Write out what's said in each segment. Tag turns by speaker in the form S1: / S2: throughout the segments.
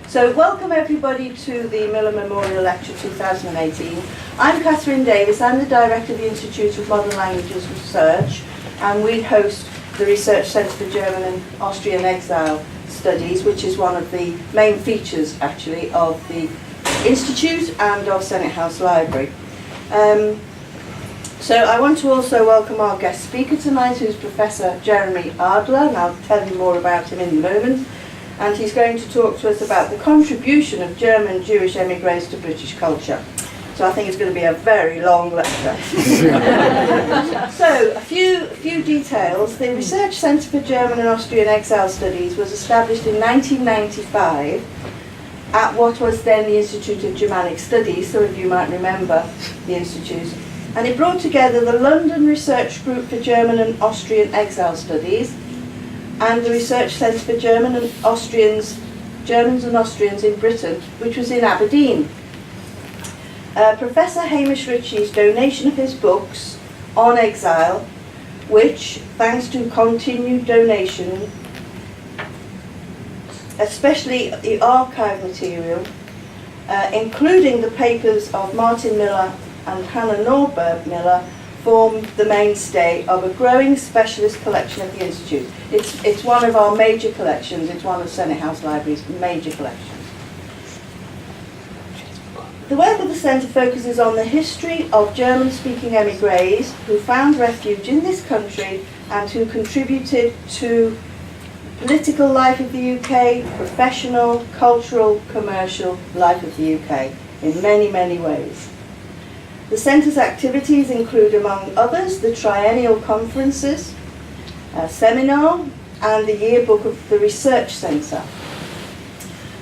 S1: So welcome everybody to the Miller Memorial Lecture 2018. I'm Catherine Davis, I'm the Director of the Institute of Modern Languages Research, and we host the Research Centre for German and Austrian Exile Studies, which is one of the main features actually of the Institute and of Senate House Library. So I want to also welcome our guest speaker tonight, who's Professor Jeremy Adler, and I'll tell you more about him in a moment. And he's going to talk to us about the contribution of German Jewish émigrés to British culture. So I think it's going to be a very long lecture. So a few details. The Research Centre for German and Austrian Exile Studies was established in 1995 at what was then the Institute of Germanic Studies. Some of you might remember the Institute. And it brought together the London Research Group for German and Austrian Exile Studies and the Research Centre for Germans and Austrians in Britain, which was in Aberdeen. Professor Hamish Ritchie's donation of his books on exile, which, thanks to continued donation, especially the archive material, including the papers of Martin Miller and Hannah Norbert-Miller, form the mainstay of a growing specialist collection of the Institute. It's one of our major collections. It's one of Senate House Library's major collections. The work of the Centre focuses on the history of German-speaking émigrés who found refuge in this country and who contributed to political life of the UK, professional, cultural, commercial life of the UK in many, many ways. The Centre's activities include, among others, the triennial conferences, a seminar, and the yearbook of the Research Centre.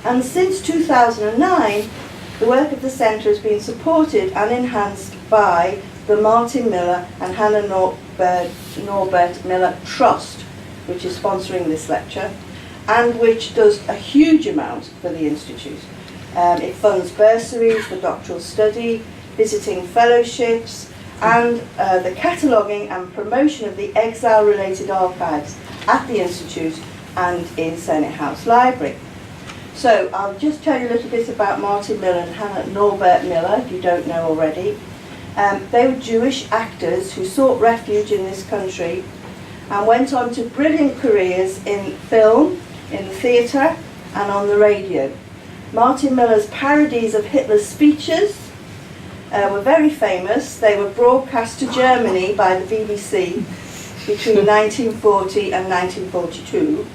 S1: And since 2009, the work of the Centre has been supported and enhanced by the Martin Miller and Hannah Norbert-Miller Trust, which is sponsoring this lecture, and which does a huge amount for the Institute. It funds bursaries for doctoral study, visiting fellowships, and the cataloguing and promotion of the exile-related archives at the Institute and in Senate House Library. So I'll just tell you a little bit about Martin Miller and Hannah Norbert-Miller, if you don't know already. They were Jewish actors who sought refuge in this country and went on to brilliant careers in film, in the theatre, and on the radio. Martin Miller's parodies of Hitler's speeches were very famous. They were broadcast to Germany by the BBC between 1940 and 1942.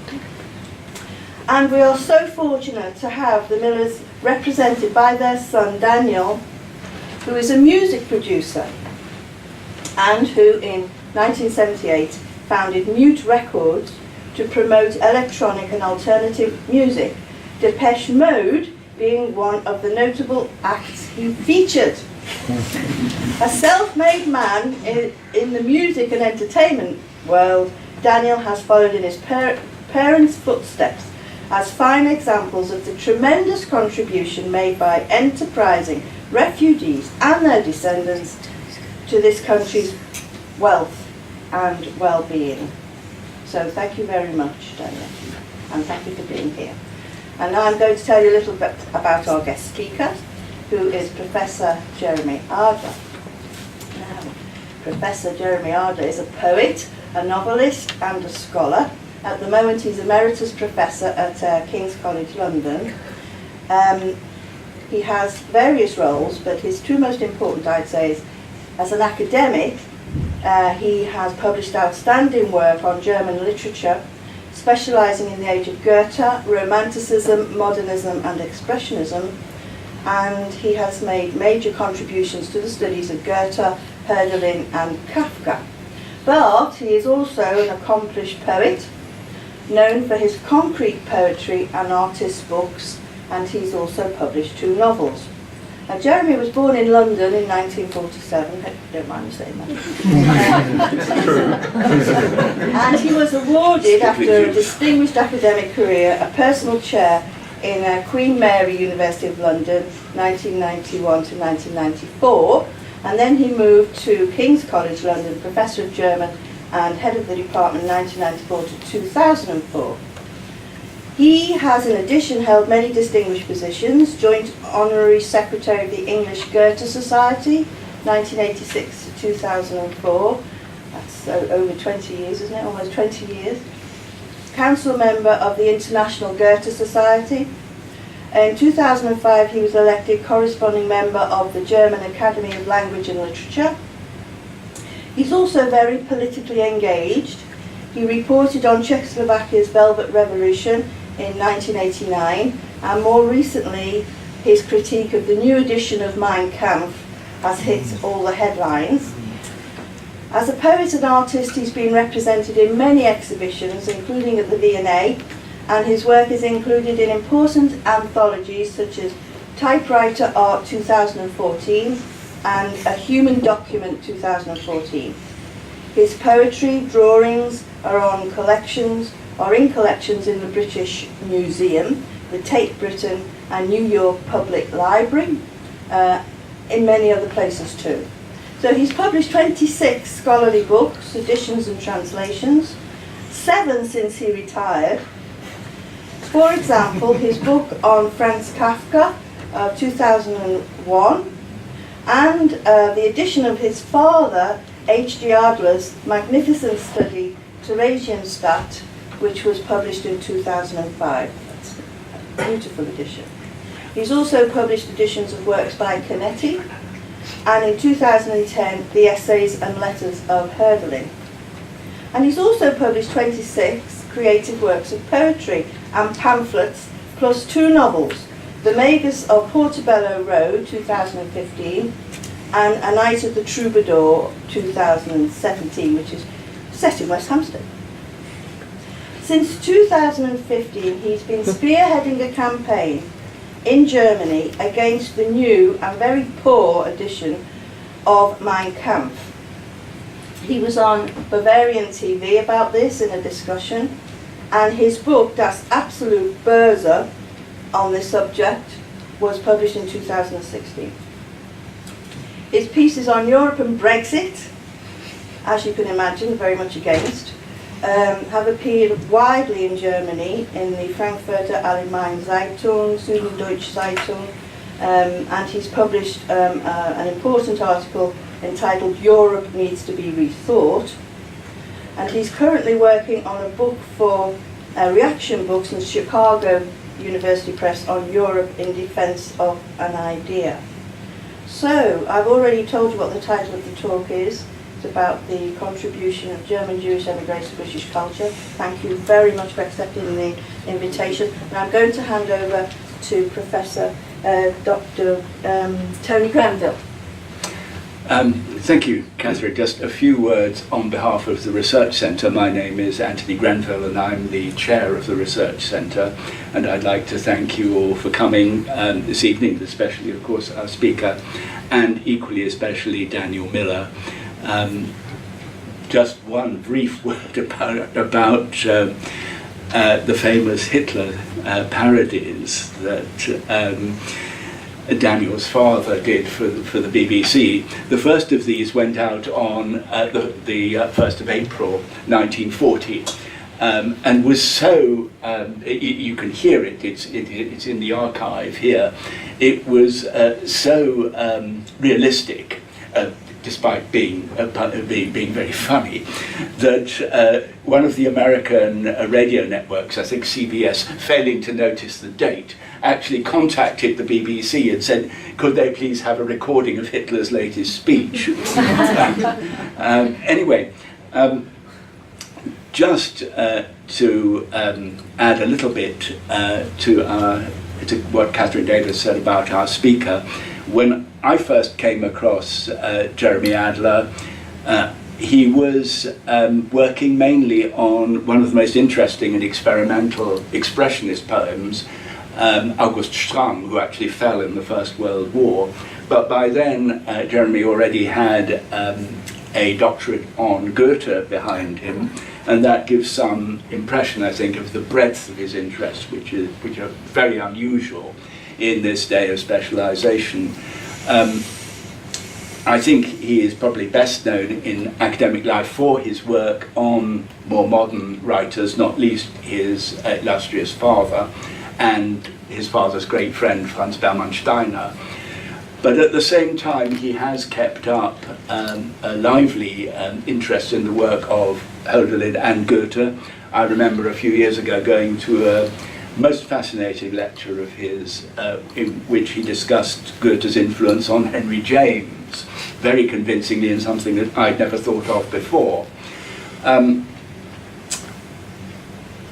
S1: And we are so fortunate to have the Millers represented by their son Daniel, who is a music producer and who in 1978 founded Mute Records to promote electronic and alternative music, Depeche Mode being one of the notable acts he featured. A self-made man in the music and entertainment world, Daniel has followed in his parents' footsteps as fine examples of the tremendous contribution made by enterprising refugees and their descendants to this country's wealth and well-being. So thank you very much, Daniel, and thank you for being here. And now I'm going to tell you a little bit about our guest speaker, who is Professor Jeremy Adler. Now, Professor Jeremy Adler is a poet, a novelist, and a scholar. At the moment, he's Emeritus Professor at King's College London. He has various roles, but his two most important, I'd say, is as an academic. He has published outstanding work on German literature, specialising in the age of Goethe, Romanticism, Modernism, and Expressionism. And he has made major contributions to the studies of Goethe, Hölderlin, and Kafka. But he is also an accomplished poet, known for his concrete poetry and artist books, and he's also published 2 novels. Now, Jeremy was born in London in 1947, don't mind me saying that. And he was awarded, after a distinguished academic career, a personal chair in Queen Mary University of London, 1991 to 1994, and then he moved to King's College London, Professor of German and head of the department 1994 to 2004. He has in addition held many distinguished positions, Joint Honorary Secretary of the English Goethe Society, 1986 to 2004. That's over 20 years, isn't it? Almost 20 years. Council member of the International Goethe Society. In 2005 he was elected corresponding member of the German Academy of Language and Literature. He's also very politically engaged. He reported on Czechoslovakia's Velvet Revolution in 1989, and more recently his critique of the new edition of Mein Kampf has hit all the headlines. As a poet and artist, he's been represented in many exhibitions, including at the V&A, and his work is included in important anthologies such as Typewriter Art 2014 and A Human Document 2014. His poetry, drawings are in collections in the British Museum, the Tate Britain and New York Public Library, in many other places too. So he's published 26 scholarly books, editions and translations, 7 since he retired. For example, his book on Franz Kafka of 2001, and the edition of his father, H.G. Adler's magnificent study, Theresienstadt, which was published in 2005. That's a beautiful edition. He's also published editions of works by Canetti, and in 2010, the Essays and Letters of Hölderlin. And he's also published 26 creative works of poetry and pamphlets, plus 2 novels, The Magus of Portobello Road, 2015, and A Night of the Troubadour, 2017, which is set in West Hampstead. Since 2015, he's been spearheading a campaign in Germany against the new and very poor edition of Mein Kampf. He was on Bavarian TV about this in a discussion, and his book, Das Absolute Böse, on this subject, was published in 2016. His pieces on Europe and Brexit, as you can imagine, very much against, have appeared widely in Germany in the Frankfurter Allgemeine Zeitung, Süddeutsche Zeitung, and he's published an important article entitled Europe Needs to be Rethought. And he's currently working on a book for reaction books in Chicago University Press on Europe in Defense of an Idea. So, I've already told you what the title of the talk is. It's about the contribution of German Jewish emigres to British culture. Thank you very much for accepting the invitation. And I'm going to hand over to Professor Dr. Tony Granville.
S2: Thank you, Catherine. Just a few words on behalf of the Research Centre. My name is Anthony Granville and I'm the chair of the Research Centre, and I'd like to thank you all for coming this evening, especially of course our speaker, and equally especially Daniel Miller. Just one brief word about the famous Hitler parodies that Daniel's father did for the BBC. The first of these went out on the 1st of April 1940 and was so, you can hear it, it's in the archive here, it was so realistic, despite being very funny, that one of the American radio networks, I think CBS, failing to notice the date, actually contacted the BBC and said, could they please have a recording of Hitler's latest speech? Anyway, just to add a little bit to what Catherine Davis said about our speaker, when I first came across Jeremy Adler, he was working mainly on one of the most interesting and experimental expressionist poems, August Stramm, who actually fell in the First World War. But by then, Jeremy already had a doctorate on Goethe behind him, and that gives some impression, I think, of the breadth of his interests, which are very unusual in this day of specialization. I think he is probably best known in academic life for his work on more modern writers, not least his illustrious father and his father's great friend, Fran Steiner. But at the same time, he has kept up a lively interest in the work of Hölderlin and Goethe. I remember a few years ago going to a most fascinating lecture of his in which he discussed Goethe's influence on Henry James, very convincingly, and something that I'd never thought of before.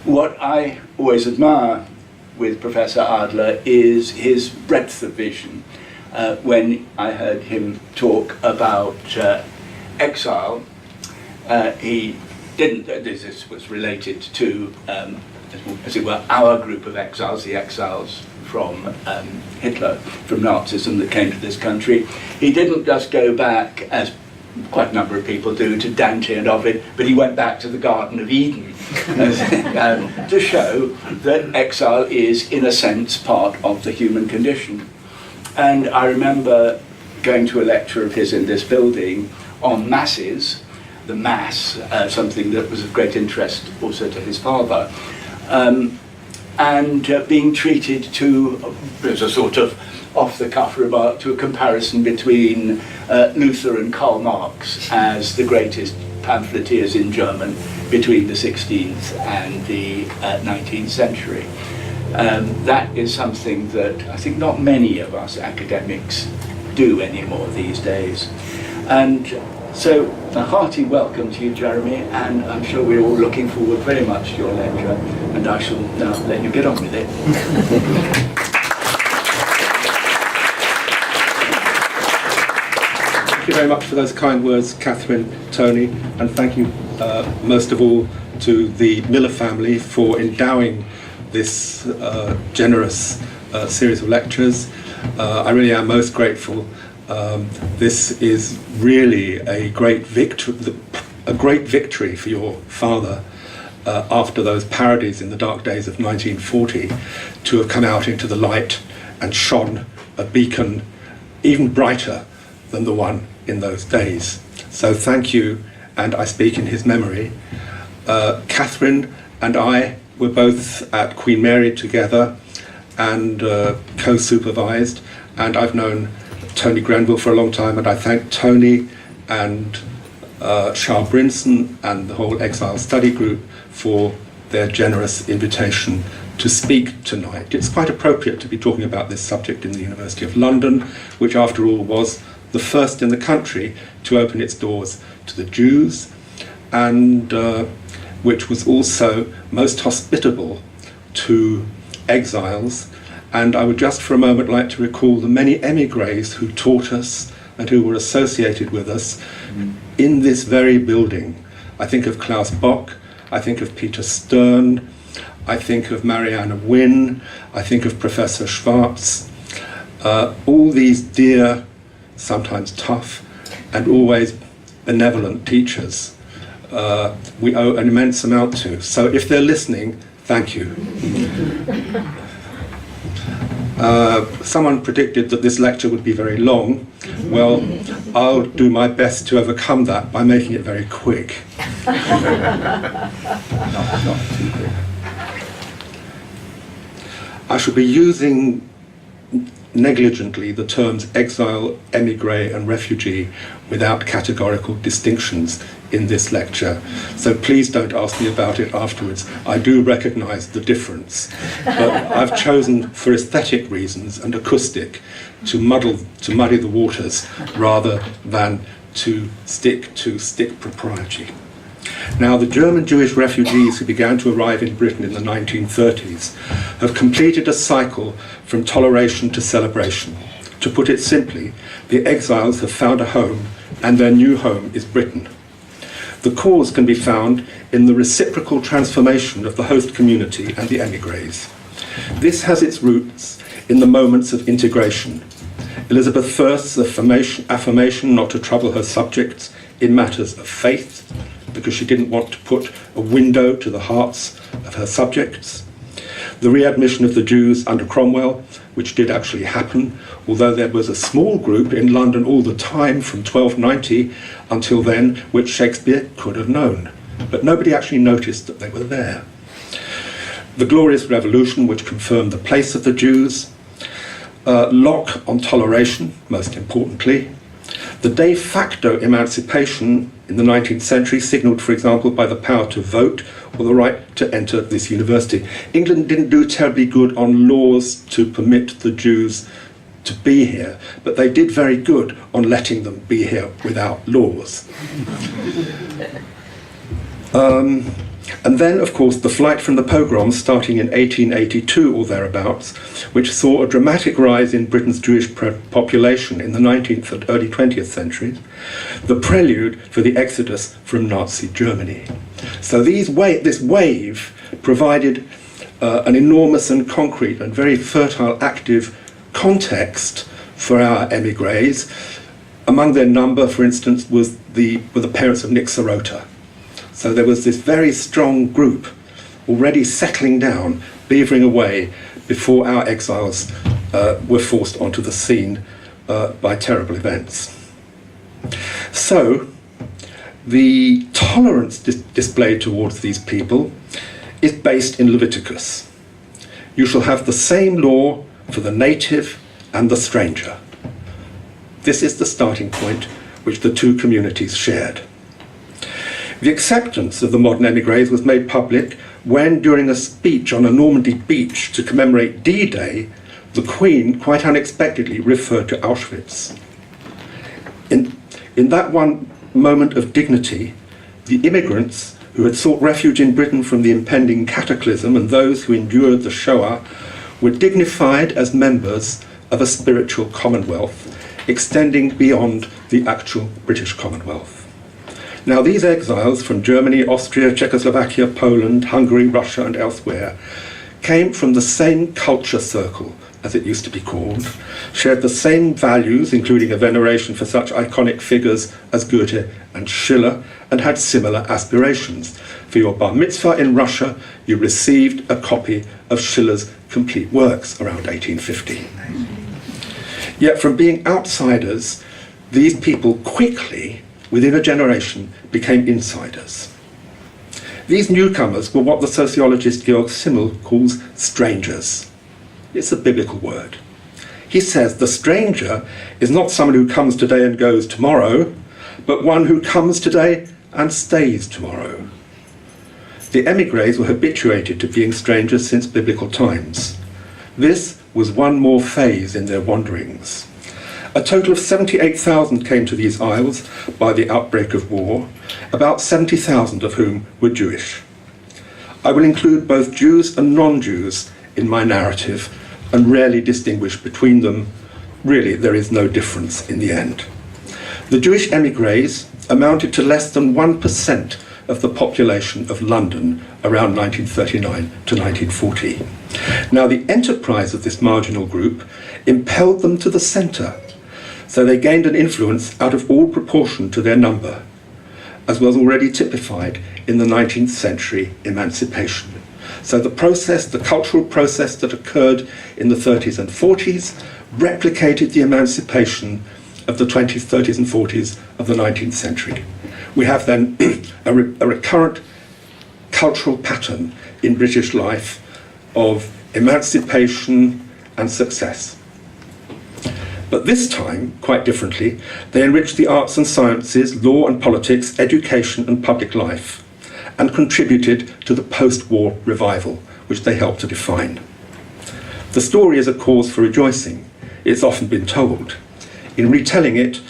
S2: What I always admire with Professor Adler is his breadth of vision. When I heard him talk about exile, he didn't, this was related to, as it were, our group of exiles, the exiles from Hitler, from Nazism that came to this country. He didn't just go back, as quite a number of people do, to Dante and Ovid, but he went back to the Garden of Eden to show that exile is, in a sense, part of the human condition. And I remember going to a lecture of his in this building on masses, the Mass, something that was of great interest also to his father, and being treated to, as a sort of off-the-cuff remark, to a comparison between Luther and Karl Marx as the greatest pamphleteers in German between the 16th and the 19th century. That is something that I think not many of us academics do anymore these days. And so a hearty welcome to you, Jeremy, and I'm sure we're all looking forward very much to your lecture, and I shall now let you get on with it.
S3: Thank you very much for those kind words, Catherine, Tony, and thank you most of all to the Miller family for endowing this generous series of lectures. I really am most grateful. This is really a great victory for your father after those parodies in the dark days of 1940 to have come out into the light and shone a beacon even brighter than the one in those days. So thank you, and I speak in his memory. Catherine and I were both at Queen Mary together and co-supervised, and I've known Tony Grenville for a long time, and I thank Tony and Charles Brinson and the whole Exile study group for their generous invitation to speak tonight. It's quite appropriate to be talking about this subject in the University of London, which after all was the first in the country to open its doors to the Jews, and which was also most hospitable to exiles. And I would just for a moment like to recall the many émigrés who taught us and who were associated with us in this very building. I think of Klaus Bock, I think of Peter Stern, I think of Marianne Wynne, I think of Professor Schwartz. All these dear, sometimes tough, and always benevolent teachers we owe an immense amount to. So if they're listening, thank you. Someone predicted that this lecture would be very long. Well, I'll do my best to overcome that by making it very quick. Not too quick. I shall be using negligently the terms exile, émigré and refugee without categorical distinctions in this lecture. So please don't ask me about it afterwards. I do recognise the difference. But I've chosen for aesthetic reasons and acoustic to muddy the waters rather than to stick propriety. Now, the German Jewish refugees who began to arrive in Britain in the 1930s have completed a cycle from toleration to celebration. To put it simply, the exiles have found a home, and their new home is Britain. The cause can be found in the reciprocal transformation of the host community and the émigrés. This has its roots in the moments of integration. Elizabeth I's affirmation not to trouble her subjects in matters of faith, because she didn't want to put a window to the hearts of her subjects. the readmission of the Jews under Cromwell, which did actually happen, although there was a small group in London all the time from 1290 until then, which Shakespeare could have known. But nobody actually noticed that they were there. The Glorious Revolution, which confirmed the place of the Jews. Locke on toleration, most importantly. The de facto emancipation in the 19th century, signalled, for example, by the power to vote or the right to enter this university. England didn't do terribly good on laws to permit the Jews to be here, but they did very good on letting them be here without laws. And then, of course, the flight from the pogroms starting in 1882 or thereabouts, which saw a dramatic rise in Britain's Jewish population in the 19th and early 20th centuries, the prelude for the exodus from Nazi Germany. So this wave provided an enormous and concrete and very fertile active context for our émigrés. Among their number, for instance, were the parents of Nick Sirota. So there was this very strong group already settling down, beavering away before our exiles were forced onto the scene by terrible events. So the tolerance displayed towards these people is based in Leviticus. You shall have the same law for the native and the stranger. This is the starting point which the two communities shared. The acceptance of the modern émigrés was made public when, during a speech on a Normandy beach to commemorate D-Day, the Queen quite unexpectedly referred to Auschwitz. In that one moment of dignity, the immigrants who had sought refuge in Britain from the impending cataclysm and those who endured the Shoah were dignified as members of a spiritual commonwealth extending beyond the actual British Commonwealth. Now, these exiles from Germany, Austria, Czechoslovakia, Poland, Hungary, Russia, and elsewhere came from the same culture circle, as it used to be called, shared the same values, including a veneration for such iconic figures as Goethe and Schiller, and had similar aspirations. For your bar mitzvah in Russia, you received a copy of Schiller's complete works around 1850. Yet from being outsiders, these people quickly, within a generation, became insiders. These newcomers were what the sociologist Georg Simmel calls strangers. It's a biblical word. He says the stranger is not someone who comes today and goes tomorrow, but one who comes today and stays tomorrow. The émigrés were habituated to being strangers since biblical times. This was one more phase in their wanderings. A total of 78,000 came to these isles by the outbreak of war, about 70,000 of whom were Jewish. I will include both Jews and non-Jews in my narrative and rarely distinguish between them. Really, there is no difference in the end. The Jewish émigrés amounted to less than 1% of the population of London around 1939 to 1940. Now, the enterprise of this marginal group impelled them to the centre, so they gained an influence out of all proportion to their number, as was already typified in the 19th century emancipation. So the process, the cultural process that occurred in the 30s and 40s, replicated the emancipation of the 20s, 30s and 40s of the 19th century. We have then a recurrent cultural pattern in British life of emancipation and success. But this time, quite differently, they enriched the arts and sciences, law and politics, education and public life, and contributed to the post-war revival, which they helped to define. The story is a cause for rejoicing. It's often been told. In retelling it,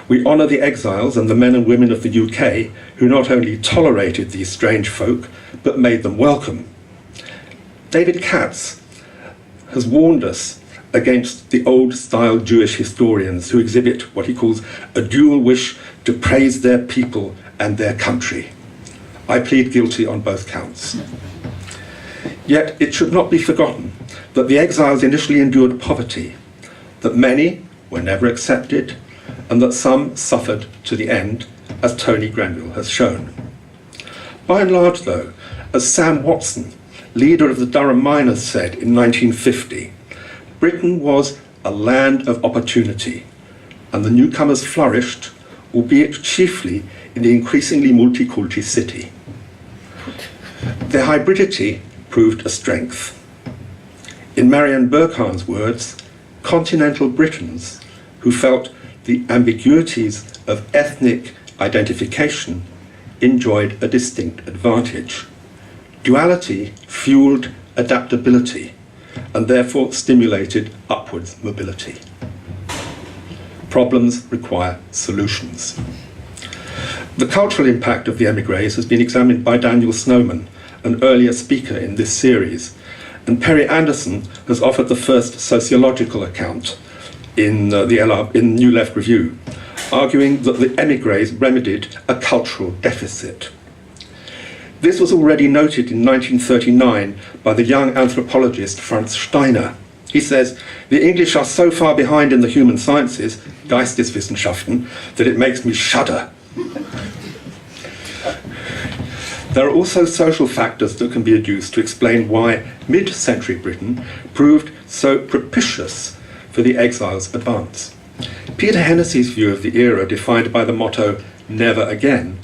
S3: we honour the exiles and the men and women of the UK who not only tolerated these strange folk, but made them welcome. David Katz has warned us against the old-style Jewish historians who exhibit what he calls a dual wish to praise their people and their country. I plead guilty on both counts. Yet it should not be forgotten that the exiles initially endured poverty, that many were never accepted, and that some suffered to the end, as Tony Grenville has shown. By and large, though, as Sam Watson, leader of the Durham miners, said in 1950, Britain was a land of opportunity, and the newcomers flourished, albeit chiefly in the increasingly multicultural city. Their hybridity proved a strength. In Marian Boyars' words, continental Britons who felt the ambiguities of ethnic identification enjoyed a distinct advantage. Duality fueled adaptability and therefore stimulated upwards mobility. Problems require solutions. The cultural impact of the émigrés has been examined by Daniel Snowman, an earlier speaker in this series, and Perry Anderson has offered the first sociological account in in New Left Review, arguing that the émigrés remedied a cultural deficit. This was already noted in 1939 by the young anthropologist Fran Steiner. He says, the English are so far behind in the human sciences, Geisteswissenschaften, that it makes me shudder. There are also social factors that can be adduced to explain why mid-century Britain proved so propitious for the exiles' advance. Peter Hennessy's view of the era, defined by the motto, never again,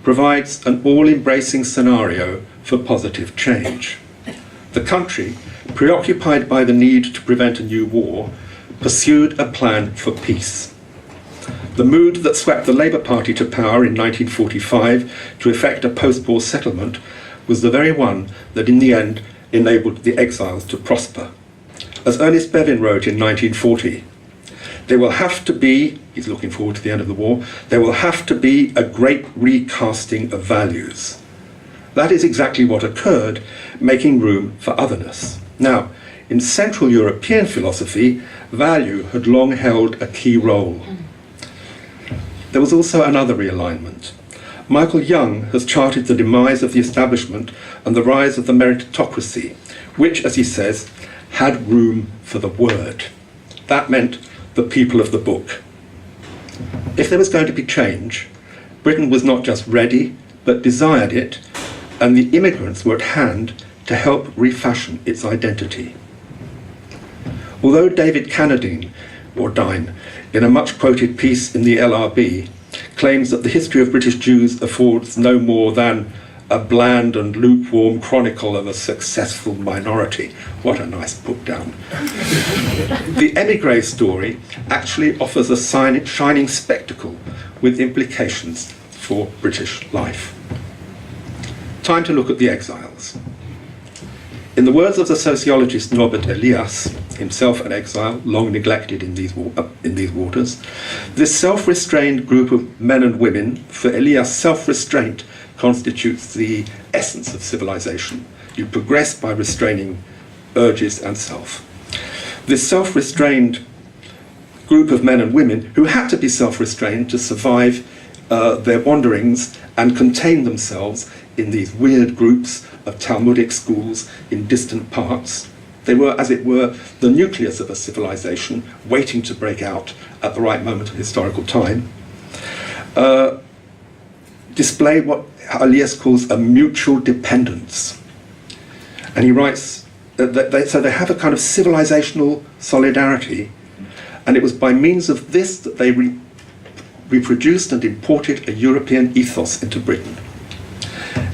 S3: provides an all-embracing scenario for positive change. The country, preoccupied by the need to prevent a new war, pursued a plan for peace. The mood that swept the Labour Party to power in 1945 to effect a post-war settlement was the very one that in the end enabled the exiles to prosper. As Ernest Bevin wrote in 1940, there will have to be, he's looking forward to the end of the war, there will have to be a great recasting of values. That is exactly what occurred, making room for otherness. Now, in Central European philosophy, value had long held a key role. There was also another realignment. Michael Young has charted the demise of the establishment and the rise of the meritocracy, which, as he says, had room for the word. That meant the people of the book. If there was going to be change, Britain was not just ready, but desired it, and the immigrants were at hand to help refashion its identity. Although David Carradine, in a much-quoted piece in the LRB, claims that the history of British Jews affords no more than a bland and lukewarm chronicle of a successful minority. What a nice put down. The émigré story actually offers a shining spectacle with implications for British life. Time to look at the exiles. In the words of the sociologist Norbert-Miller, himself an exile, long neglected in these waters, this self-restrained group of men and women, for Elias, self-restraint constitutes the essence of civilization. You progress by restraining urges and self. This self-restrained group of men and women who had to be self-restrained to survive their wanderings and contain themselves in these weird groups of Talmudic schools in distant parts. They were, as it were, the nucleus of a civilization waiting to break out at the right moment of historical time. Display what Elias calls a mutual dependence. And he writes that they have a kind of civilizational solidarity, and it was by means of this that they reproduced and imported a European ethos into Britain.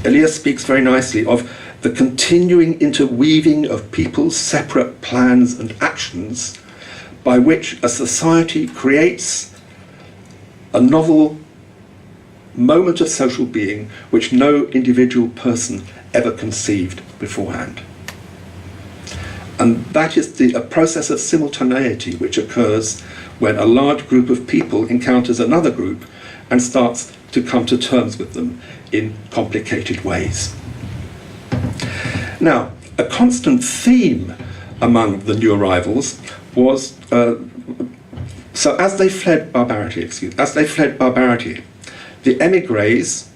S3: Elias speaks very nicely of the continuing interweaving of people's separate plans and actions by which a society creates a novel moment of social being which no individual person ever conceived beforehand. And that is a process of simultaneity which occurs when a large group of people encounters another group and starts to come to terms with them in complicated ways. Now, a constant theme among the new arrivals was, so as they fled barbarity, the émigrés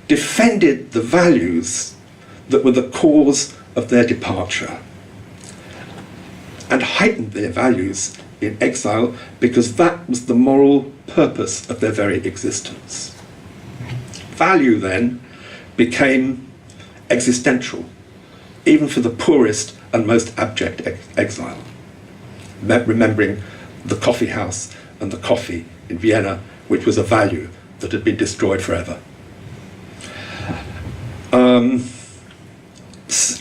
S3: defended the values that were the cause of their departure and heightened their values in exile because that was the moral purpose of their very existence. Value then became existential, even for the poorest and most abject exile, remembering the coffee house and the coffee in Vienna, which was a value that had been destroyed forever.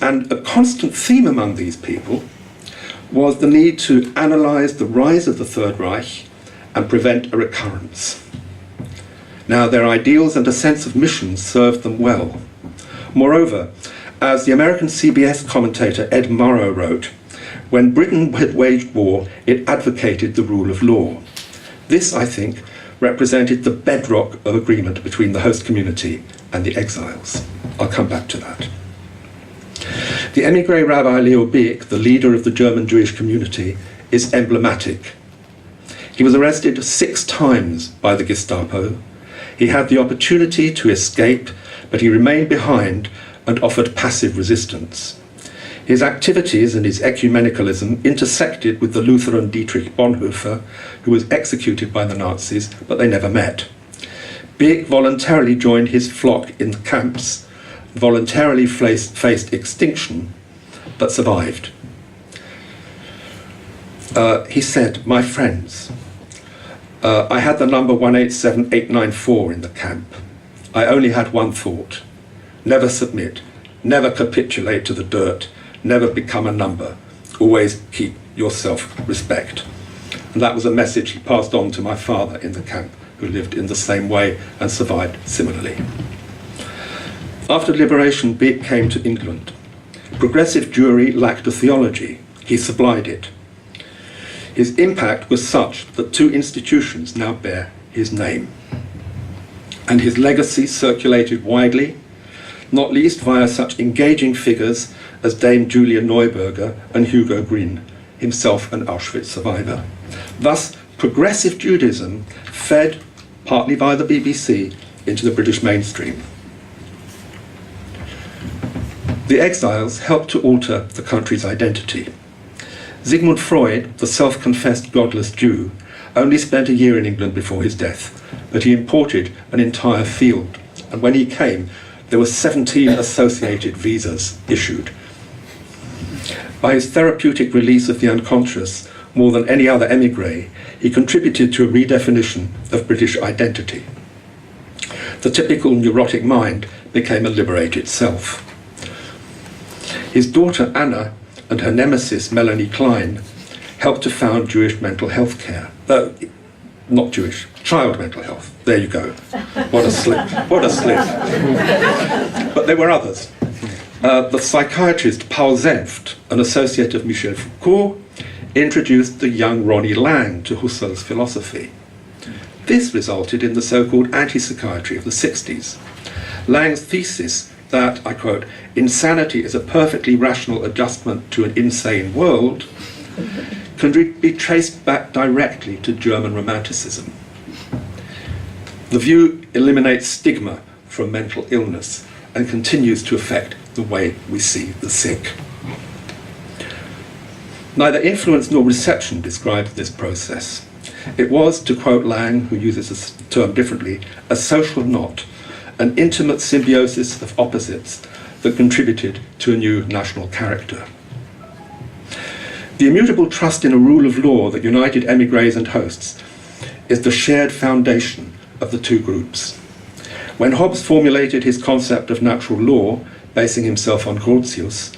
S3: And a constant theme among these people was the need to analyse the rise of the Third Reich and prevent a recurrence. Now, their ideals and a sense of mission served them well. Moreover, as the American CBS commentator Ed Murrow wrote, when Britain had waged war, it advocated the rule of law. This, I think, represented the bedrock of agreement between the host community and the exiles. I'll come back to that. The émigré Rabbi Leo Bick, the leader of the German Jewish community, is emblematic. He was arrested 6 times by the Gestapo. He had the opportunity to escape, but he remained behind and offered passive resistance. His activities and his ecumenicalism intersected with the Lutheran Dietrich Bonhoeffer, who was executed by the Nazis, but they never met. Bick voluntarily joined his flock in the camps, voluntarily faced extinction, but survived. He said, "My friends, I had the number 187894 in the camp. I only had one thought: never submit, never capitulate to the dirt, never become a number, always keep your self-respect." And that was a message he passed on to my father in the camp, who lived in the same way and survived similarly. After liberation, Bick came to England. Progressive Jewry lacked a theology. He supplied it. His impact was such that 2 institutions now bear his name. And his legacy circulated widely, not least via such engaging figures as Dame Julia Neuberger and Hugo Green, himself an Auschwitz survivor. Thus, progressive Judaism fed, partly via the BBC, into the British mainstream. The exiles helped to alter the country's identity. Sigmund Freud, the self-confessed godless Jew, only spent a year in England before his death, but he imported an entire field, and when he came, there were 17 associated visas issued. By his therapeutic release of the unconscious, more than any other émigré, he contributed to a redefinition of British identity. The typical neurotic mind became a liberated self. His daughter Anna and her nemesis Melanie Klein helped to found Jewish mental health care. Not Jewish, child mental health. There you go. What a slip. What a slip. But there were others. The psychiatrist Paul Senft, an associate of Michel Foucault, introduced the young Ronnie Lang to Husserl's philosophy. This resulted in the so-called anti-psychiatry of the 60s. Lang's thesis that, I quote, "insanity is a perfectly rational adjustment to an insane world," can be traced back directly to German Romanticism. The view eliminates stigma from mental illness and continues to affect the way we see the sick. Neither influence nor reception describes this process. It was, to quote Lang, who uses this term differently, a social knot, an intimate symbiosis of opposites that contributed to a new national character. The immutable trust in a rule of law that united émigrés and hosts is the shared foundation of the 2 groups. When Hobbes formulated his concept of natural law, basing himself on Grotius,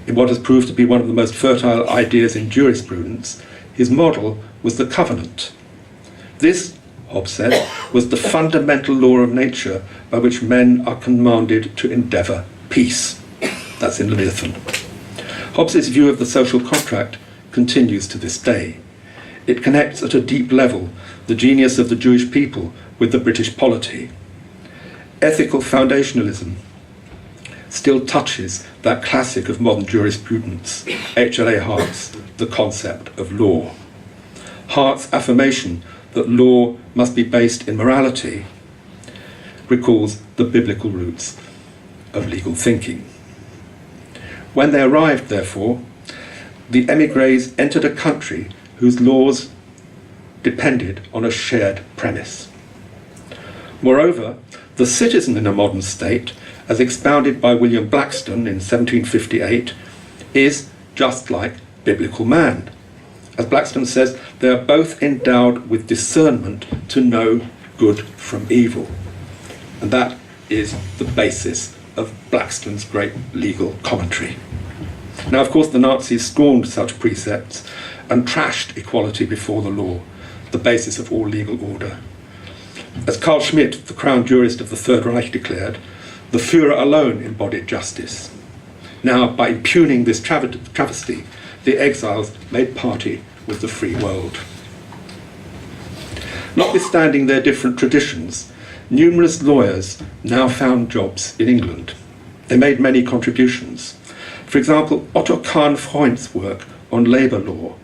S3: in what has proved to be one of the most fertile ideas in jurisprudence, his model was the covenant. This, Hobbes said, was the fundamental law of nature by which men are commanded to endeavour peace. That's in Leviathan. Hobbes' view of the social contract continues to this day. It connects at a deep level the genius of the Jewish people with the British polity. Ethical foundationalism still touches that classic of modern jurisprudence, H.L.A. Hart's The Concept of Law. Hart's affirmation that law must be based in morality recalls the biblical roots of legal thinking. When they arrived, therefore, the émigrés entered a country whose laws depended on a shared premise. Moreover, the citizen in a modern state as expounded by William Blackstone in 1758, is just like biblical man. As Blackstone says, they are both endowed with discernment to know good from evil. And that is the basis of Blackstone's great legal commentary. Now, of course, the Nazis scorned such precepts and trashed equality before the law, the basis of all legal order. As Carl Schmitt, the crown jurist of the Third Reich, declared, the Führer alone embodied justice. Now, by impugning this travesty, the exiles made party with the free world. Notwithstanding their different traditions, numerous lawyers now found jobs in England. They made many contributions. For example, Otto Kahn Freund's work on labour law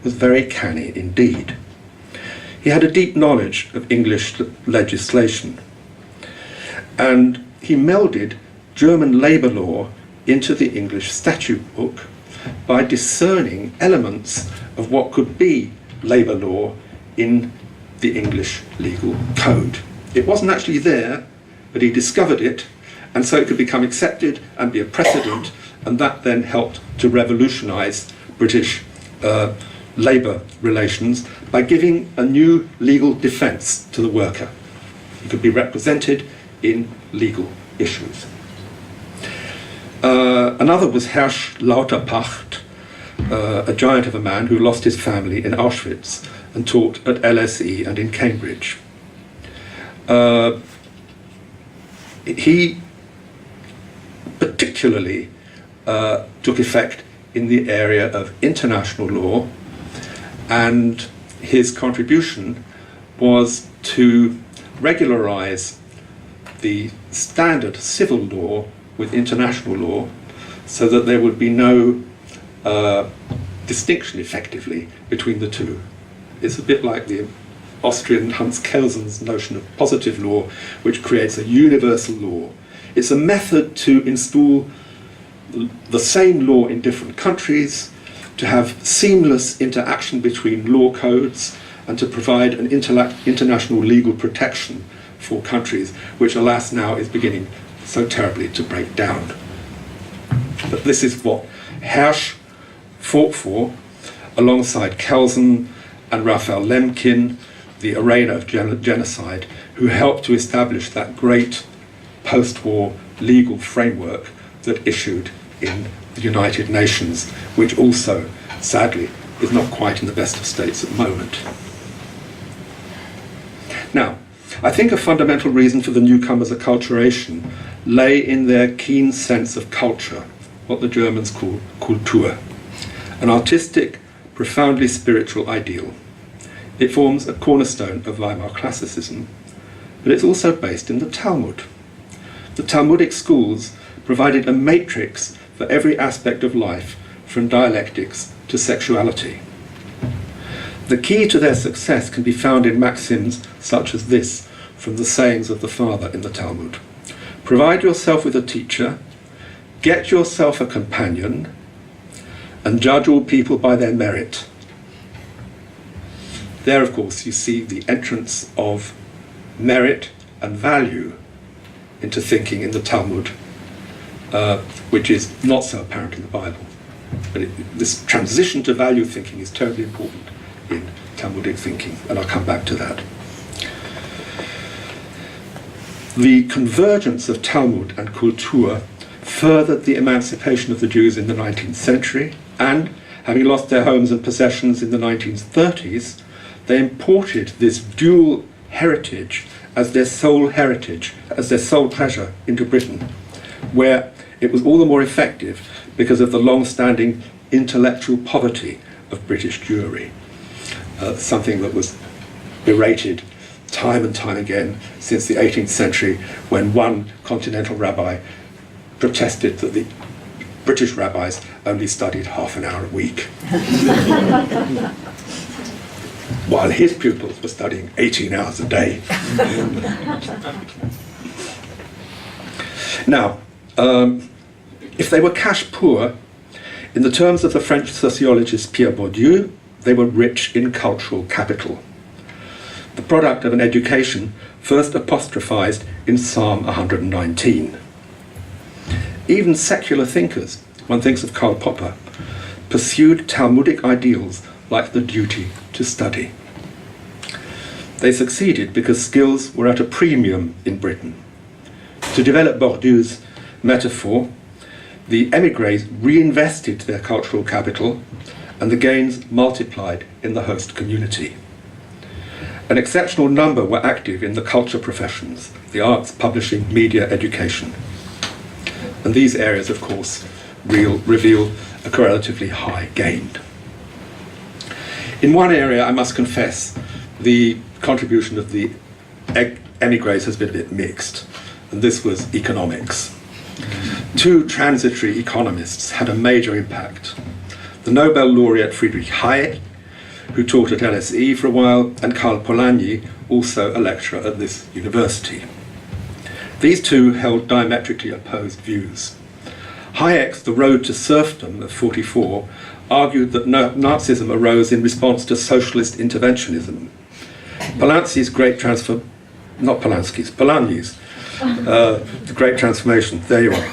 S3: was very canny indeed. He had a deep knowledge of English legislation, and he melded German labour law into the English statute book by discerning elements of what could be labour law in the English legal code. It wasn't actually there, but he discovered it, and so it could become accepted and be a precedent, and that then helped to revolutionise British labour relations by giving a new legal defence to the worker. He could be represented in legal issues. Another was Hersch Lauterpacht, a giant of a man who lost his family in Auschwitz and taught at LSE and in Cambridge. He particularly took effect in the area of international law, and his contribution was to regularize the standard civil law with international law so that there would be no distinction effectively between the two. It's a bit like the Austrian Hans Kelsen's notion of positive law, which creates a universal law. It's a method to install the same law in different countries, to have seamless interaction between law codes, and to provide an international legal protection for countries, which alas now is beginning so terribly to break down. But this is what Hersch fought for, alongside Kelsen and Raphael Lemkin, the arraigner of genocide, who helped to establish that great post-war legal framework that issued in the United Nations, which also, sadly, is not quite in the best of states at the moment. Now, I think a fundamental reason for the newcomers' acculturation lay in their keen sense of culture, what the Germans call Kultur, an artistic, profoundly spiritual ideal. It forms a cornerstone of Weimar classicism, but it's also based in the Talmud. The Talmudic schools provided a matrix for every aspect of life, from dialectics to sexuality. The key to their success can be found in maxims such as this from the sayings of the Father in the Talmud. Provide yourself with a teacher, get yourself a companion, and judge all people by their merit. There, of course, you see the entrance of merit and value into thinking in the Talmud, which is not so apparent in the Bible. But this transition to value thinking is terribly important in Talmudic thinking, and I'll come back to that. The convergence of Talmud and Kultur furthered the emancipation of the Jews in the 19th century, and, having lost their homes and possessions in the 1930s, they imported this dual heritage as their sole treasure into Britain, where it was all the more effective because of the long-standing intellectual poverty of British Jewry, something that was berated time and time again since the 18th century, when one continental rabbi protested that the British rabbis only studied half an hour a week, while his pupils were studying 18 hours a day. Now, if they were cash poor, in the terms of the French sociologist Pierre Bourdieu, they were rich in cultural capital, the product of an education first apostrophized in Psalm 119. Even secular thinkers, one thinks of Karl Popper, pursued Talmudic ideals like the duty to study. They succeeded because skills were at a premium in Britain. To develop Bourdieu's metaphor, the émigrés reinvested their cultural capital and the gains multiplied in the host community. An exceptional number were active in the culture professions, the arts, publishing, media, education. And these areas, of course, reveal a relatively high gain. In one area, I must confess, the contribution of the émigrés has been a bit mixed, and this was economics. Two transitory economists had a major impact. The Nobel laureate Friedrich Hayek, who taught at LSE for a while, and Karl Polanyi, also a lecturer at this university. These two held diametrically opposed views. Hayek's The Road to Serfdom of 1944 argued that Nazism arose in response to socialist interventionism. Polanyi's The Great Transformation, there you are.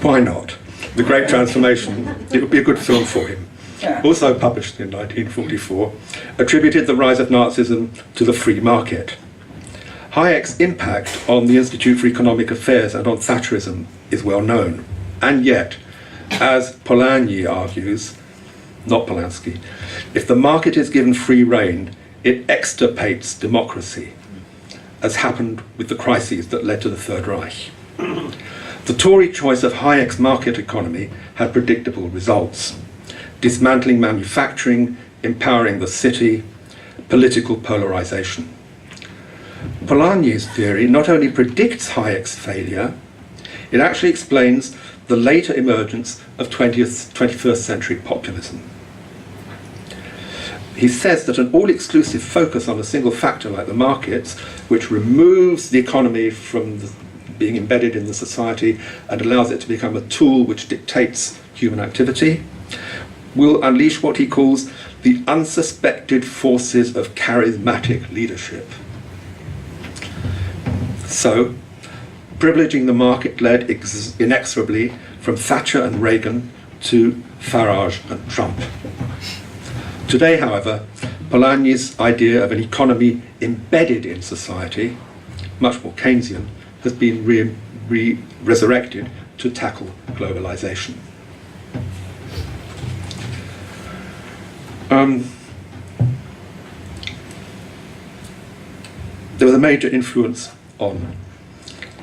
S3: Why not? The Great Transformation, it would be a good film for him.
S1: Yeah.
S3: Also published in 1944, attributed the rise of Nazism to the free market. Hayek's impact on the Institute for Economic Affairs and on Thatcherism is well known. And yet, as Polanyi argues, not Polanski, if the market is given free rein, it extirpates democracy, as happened with the crises that led to the Third Reich. The Tory choice of Hayek's market economy had predictable results: dismantling manufacturing, empowering the city, political polarization. Polanyi's theory not only predicts Hayek's failure, it actually explains the later emergence of 21st century populism. He says that an all-exclusive focus on a single factor like the markets, which removes the economy from being embedded in the society and allows it to become a tool which dictates human activity, will unleash what he calls the unsuspected forces of charismatic leadership. So, privileging the market led inexorably from Thatcher and Reagan to Farage and Trump. Today, however, Polanyi's idea of an economy embedded in society, much more Keynesian, has been resurrected to tackle globalization. There was a major influence on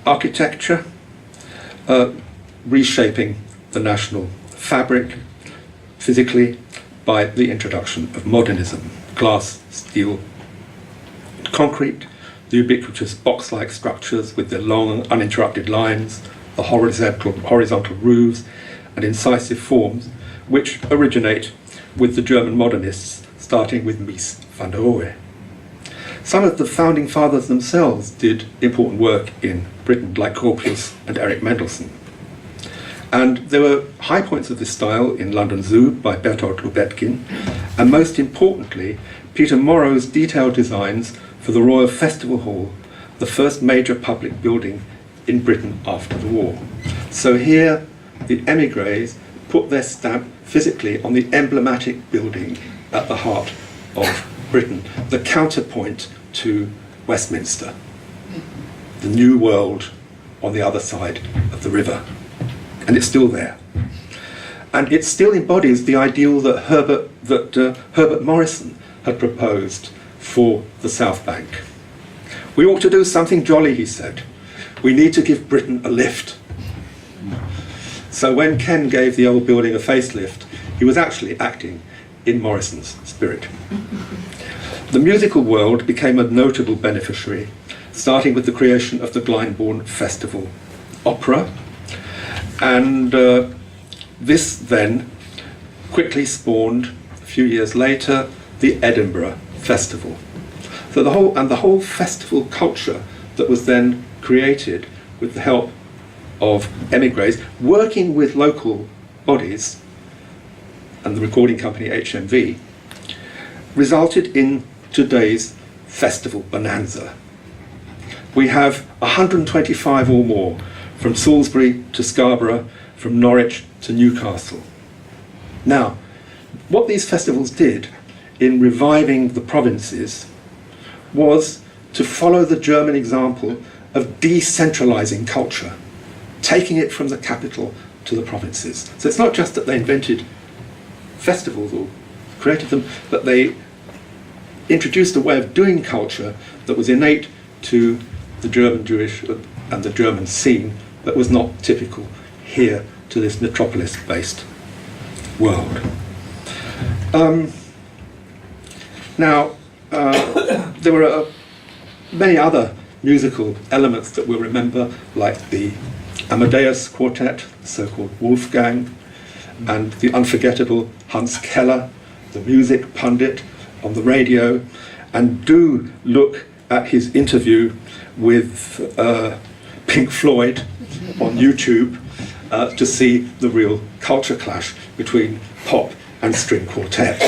S3: architecture, reshaping the national fabric physically by the introduction of modernism, glass, steel, concrete, the ubiquitous box-like structures with their long uninterrupted lines, the horizontal roofs and incisive forms, which originate with the German modernists, starting with Mies van der Rohe. Some of the founding fathers themselves did important work in Britain, like Gropius and Eric Mendelssohn. And there were high points of this style in London Zoo by Bertolt Lubetkin, and most importantly, Peter Morrow's detailed designs for the Royal Festival Hall, the first major public building in Britain after the war. So here, the émigrés put their stamp physically on the emblematic building at the heart of Britain, the counterpoint to Westminster, the new world on the other side of the river. And it's still there. And it still embodies the ideal that Herbert Morrison had proposed for the South Bank. We ought to do something jolly, he said. We need to give Britain a lift. So when Ken gave the old building a facelift, he was actually acting in Morrison's spirit. The musical world became a notable beneficiary, starting with the creation of the Glyndebourne Festival Opera. And this then quickly spawned, a few years later, the Edinburgh Festival. So the whole festival culture that was then created with the help of émigrés, working with local bodies and the recording company HMV, resulted in today's festival bonanza. We have 125 or more, from Salisbury to Scarborough, from Norwich to Newcastle. Now, what these festivals did in reviving the provinces was to follow the German example of decentralizing culture, taking it from the capital to the provinces. So it's not just that they invented festivals or created them, but they introduced a way of doing culture that was innate to the German Jewish and the German scene that was not typical here to this metropolis-based world. There were many other musical elements that we'll remember, like the Amadeus Quartet, the so-called Wolfgang, and the unforgettable Hans Keller, the music pundit on the radio, and do look at his interview with Pink Floyd on YouTube to see the real culture clash between pop and string quartet.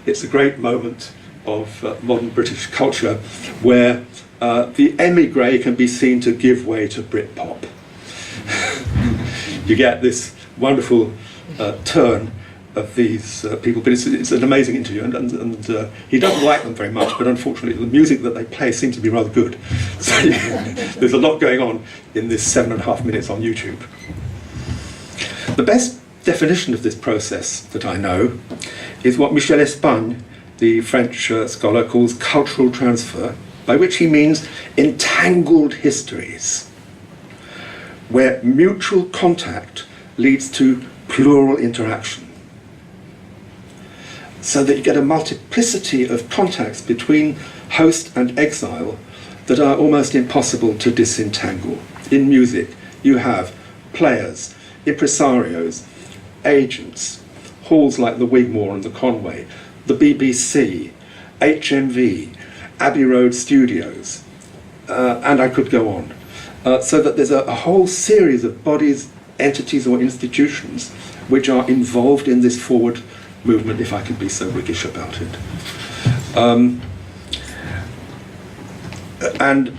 S3: It's a great moment of modern British culture where the Emigrés can be seen to give way to Britpop. You get this wonderful turn of these people, but it's an amazing interview, and he doesn't like them very much, but unfortunately the music that they play seems to be rather good. So there's a lot going on in this 7.5 minutes on YouTube. The best definition of this process that I know is what Michel Espagne, the French scholar, calls cultural transfer, by which he means entangled histories, where mutual contact leads to plural interaction, so that you get a multiplicity of contacts between host and exile that are almost impossible to disentangle. In music, you have players, impresarios, agents, halls like the Wigmore and the Conway, the BBC, HMV, Abbey Road Studios, and I could go on. So that there's a whole series of bodies, entities or institutions which are involved in this forward movement, if I can be so Whiggish about it. And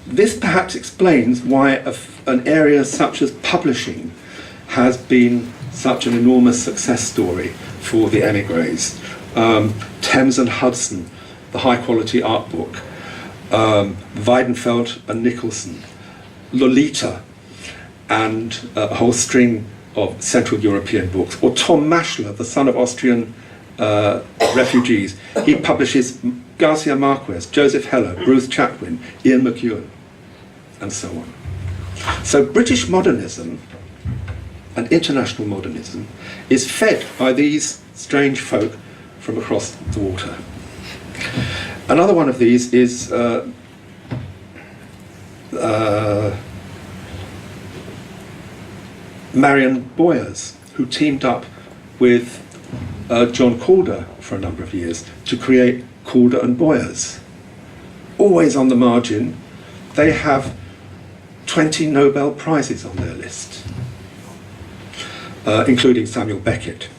S3: this perhaps explains why an area such as publishing has been such an enormous success story for the Emigrés. Thames and Hudson, the high-quality art book, Weidenfeld and Nicholson, Lolita, and a whole string of Central European books, or Tom Maschler, the son of Austrian refugees. He publishes Garcia Marquez, Joseph Heller, Bruce Chatwin, Ian McEwan, and so on. So British modernism and international modernism is fed by these strange folk from across the water. Another one of these is Marian Boyars, who teamed up with John Calder for a number of years to create Calder and Boyars. Always on the margin, they have 20 Nobel Prizes on their list, including Samuel Beckett.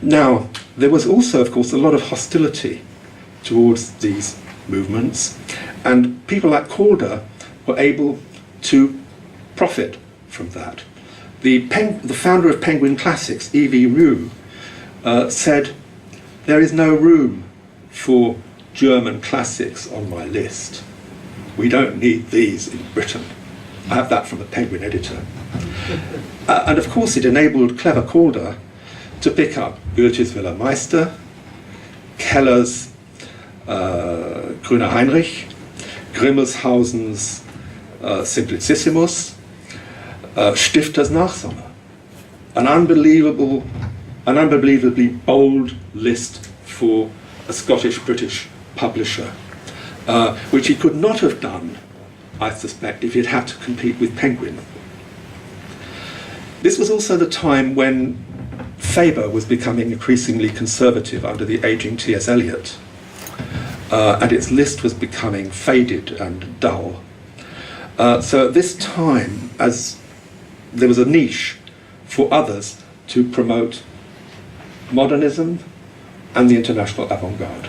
S3: Now, there was also, of course, a lot of hostility towards these movements, and people like Calder were able to profit from that. The founder of Penguin Classics, E.V. Rue, said, "There is no room for German classics on my list. We don't need these in Britain." I have that from a Penguin editor. And of course it enabled clever Calder to pick up Goethe's Wille Meister, Keller's Grüner Heinrich, Grimmelshausen's Simplicissimus, Stifter's Nachsommer. An unbelievably bold list for a Scottish-British publisher, which he could not have done, I suspect, if he'd had to compete with Penguin. This was also the time when Faber was becoming increasingly conservative under the ageing T.S. Eliot, and its list was becoming faded and dull. So at this time, as there was a niche for others to promote modernism and the international avant-garde.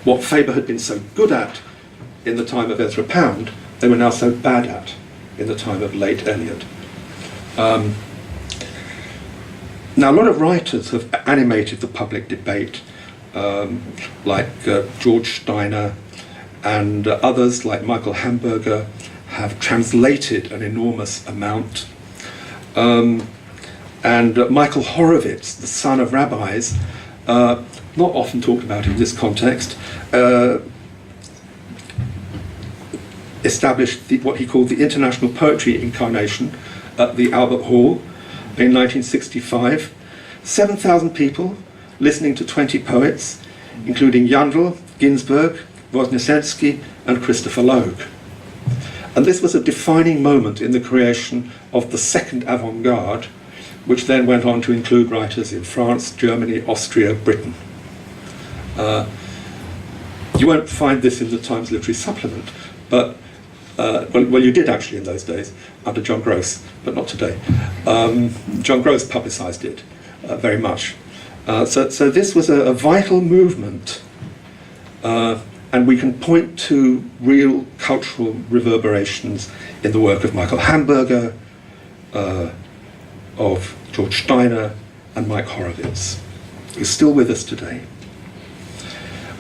S3: what Faber had been so good at in the time of Ezra Pound, they were now so bad at in the time of late Eliot. Now, a lot of writers have animated the public debate, like George Steiner, and others like Michael Hamburger have translated an enormous amount. And Michael Horovitz, the son of rabbis, not often talked about in this context, established what he called the International Poetry Incarnation at the Albert Hall in 1965. 7,000 people listening to 20 poets, including Jandl, Ginsberg, Wozniacki, and Christopher Logue. And this was a defining moment in the creation of the second avant-garde, which then went on to include writers in France, Germany, Austria, Britain. You won't find this in the Times Literary Supplement, but well, you did actually in those days, under John Gross, but not today. John Gross publicised it very much. So this was a vital movement, and we can point to real cultural reverberations in the work of Michael Hamburger, of George Steiner, and Mike Horovitz, who's still with us today.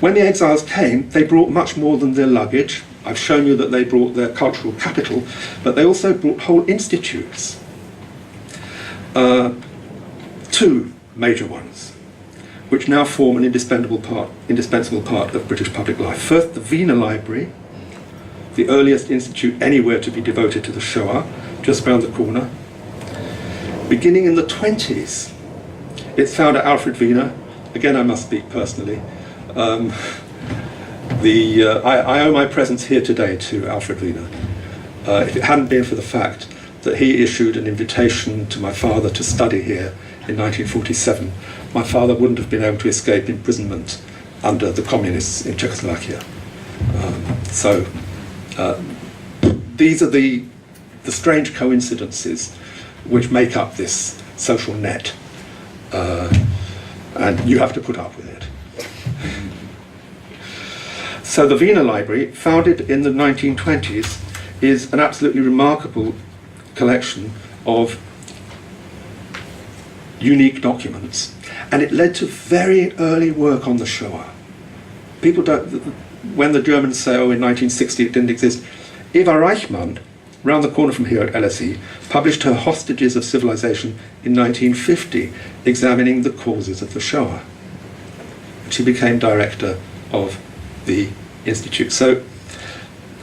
S3: When the Exiles came, they brought much more than their luggage. I've shown you that they brought their cultural capital, but they also brought whole institutes. Two major ones, which now form an indispensable part of British public life. First, the Wiener Library, the earliest institute anywhere to be devoted to the Shoah, just round the corner. Beginning in the 20s, its founder Alfred Wiener, again I must speak personally, I owe my presence here today to Alfred Wiener. If it hadn't been for the fact that he issued an invitation to my father to study here in 1947, my father wouldn't have been able to escape imprisonment under the communists in Czechoslovakia. These are the strange coincidences which make up this social net, and you have to put up with it. So the Wiener Library, founded in the 1920s, is an absolutely remarkable collection of unique documents, and it led to very early work on the Shoah. People don't, when the Germans say, oh, in 1960 it didn't exist, Eva Reichmann, round the corner from here at LSE, published her Hostages of Civilization in 1950, examining the causes of the Shoah. She became director of the Institute. So,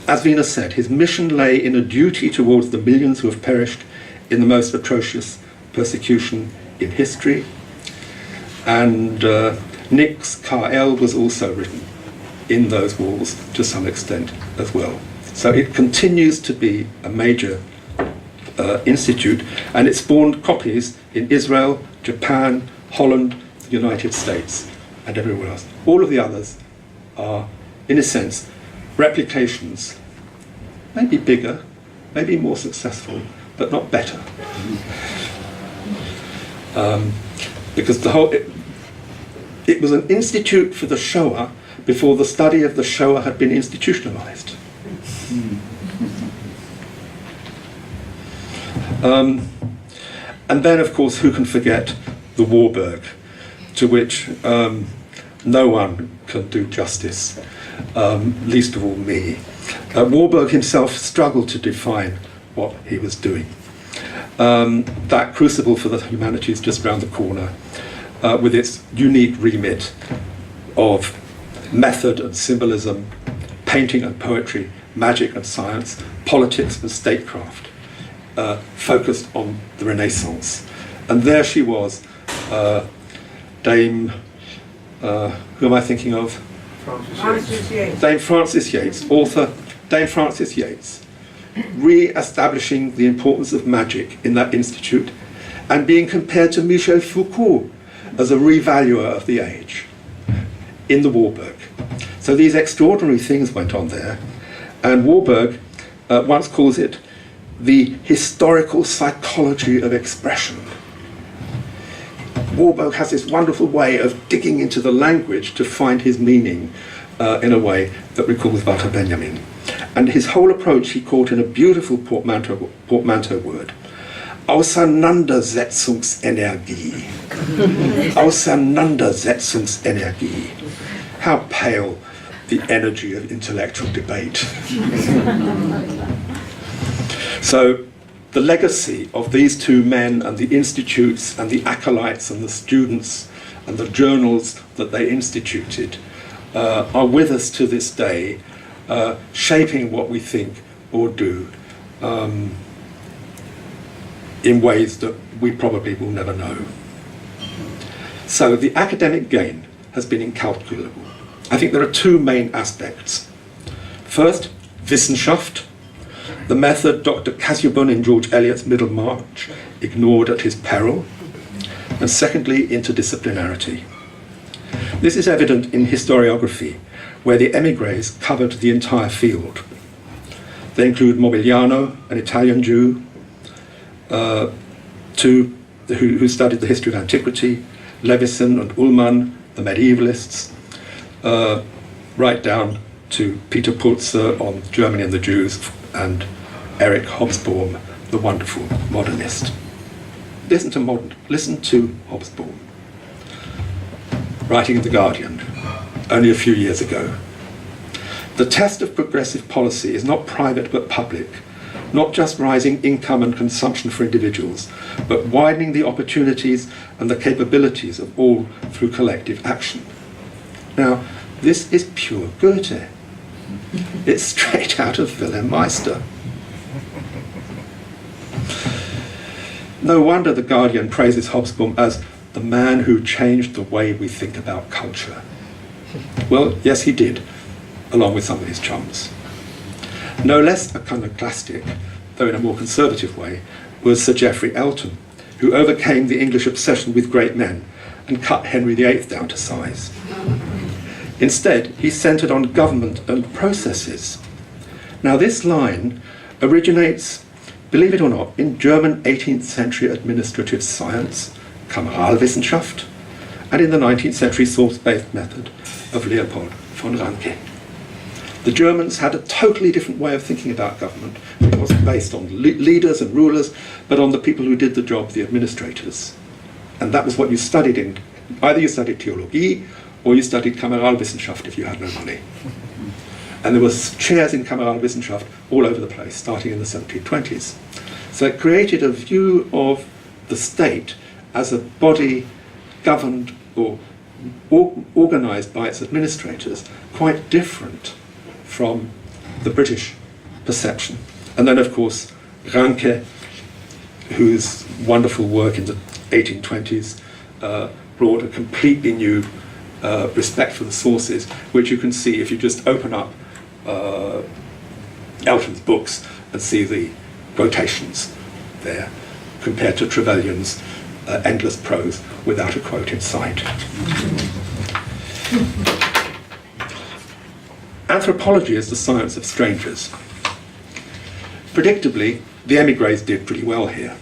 S3: as Wiener said, his mission lay in a duty towards the millions who have perished in the most atrocious persecution in history. And Nix KL was also written in those walls to some extent as well. So it continues to be a major institute, and it spawned copies in Israel, Japan, Holland, the United States, and everywhere else. All of the others are, in a sense, replications, maybe bigger, maybe more successful, but not better. Because it was an institute for the Shoah before the study of the Shoah had been institutionalized. And then, of course, who can forget the Warburg, to which no one can do justice, least of all me. Warburg himself struggled to define what he was doing. That crucible for the humanities just round the corner, with its unique remit of method and symbolism, painting and poetry, magic and science, politics and statecraft, focused on the Renaissance. And there she was, Dame, who am I thinking of?
S4: Frances Yates.
S3: Dame Frances Yates, author Dame Frances Yates, re-establishing the importance of magic in that institute and being compared to Michel Foucault as a revaluer of the age in the Warburg. So these extraordinary things went on there, and Warburg once calls it the historical psychology of expression. Warburg has this wonderful way of digging into the language to find his meaning, in a way that recalls Walter Benjamin. And his whole approach he caught in a beautiful portmanteau word. Auseinandersetzungsenergie. Auseinandersetzungsenergie. How pale the energy of intellectual debate. So the legacy of these two men and the institutes and the acolytes and the students and the journals that they instituted are with us to this day, shaping what we think or do in ways that we probably will never know. So the academic gain has been incalculable. I think there are two main aspects. First, Wissenschaft, the method Dr. Casaubon in George Eliot's Middlemarch ignored at his peril. And secondly, interdisciplinarity. This is evident in historiography, where the Emigrés covered the entire field. They include Mobiliano, an Italian Jew, who studied the history of antiquity, Levison and Ullmann, the medievalists, right down to Peter Pulzer on Germany and the Jews, and Erich Hobsbawm, the wonderful modernist. Listen to Hobsbawm, writing in The Guardian only a few years ago. The test of progressive policy is not private but public, not just rising income and consumption for individuals, but widening the opportunities and the capabilities of all through collective action. Now, this is pure Goethe. It's straight out of Wilhelm Meister. No wonder The Guardian praises Hobsbawm as the man who changed the way we think about culture. Well, yes, he did, along with some of his chums. No less iconoclastic, though in a more conservative way, was Sir Geoffrey Elton, who overcame the English obsession with great men and cut Henry VIII down to size. Instead, he centred on government and processes. Now, this line originates, believe it or not, in German 18th century administrative science, Kameralwissenschaft, and in the 19th century source-based method of Leopold von Ranke. The Germans had a totally different way of thinking about government. It wasn't based on leaders and rulers, but on the people who did the job, the administrators. And that was what you studied in. Either you studied Theologie, or you studied Kameralwissenschaft if you had no money. And there was chairs in Kameralwissenschaft all over the place, starting in the 1720s. So it created a view of the state as a body governed or organised by its administrators, quite different from the British perception. And then, of course, Ranke, whose wonderful work in the 1820s brought a completely new respect for the sources, which you can see if you just open up Elton's books and see the quotations there, compared to Trevelyan's endless prose without a quote in sight. Anthropology is the science of strangers. Predictably, the Emigrés did pretty well here.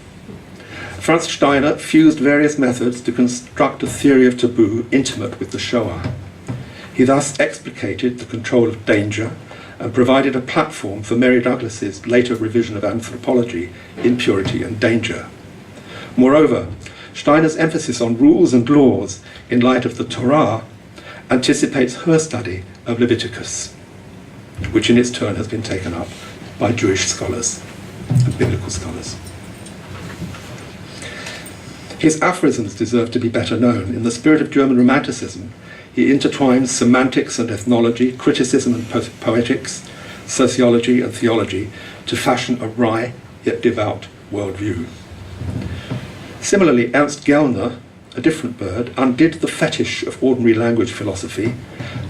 S3: Fran Steiner fused various methods to construct a theory of taboo intimate with the Shoah. He thus explicated the control of danger and provided a platform for Mary Douglas's later revision of anthropology in Purity and Danger. Moreover, Steiner's emphasis on rules and laws in light of the Torah anticipates her study of Leviticus, which in its turn has been taken up by Jewish scholars and biblical scholars. His aphorisms deserve to be better known. In the spirit of German Romanticism, he intertwines semantics and ethnology, criticism and poetics, sociology and theology to fashion a wry yet devout worldview. Similarly, Ernst Gellner, a different bird, undid the fetish of ordinary language philosophy,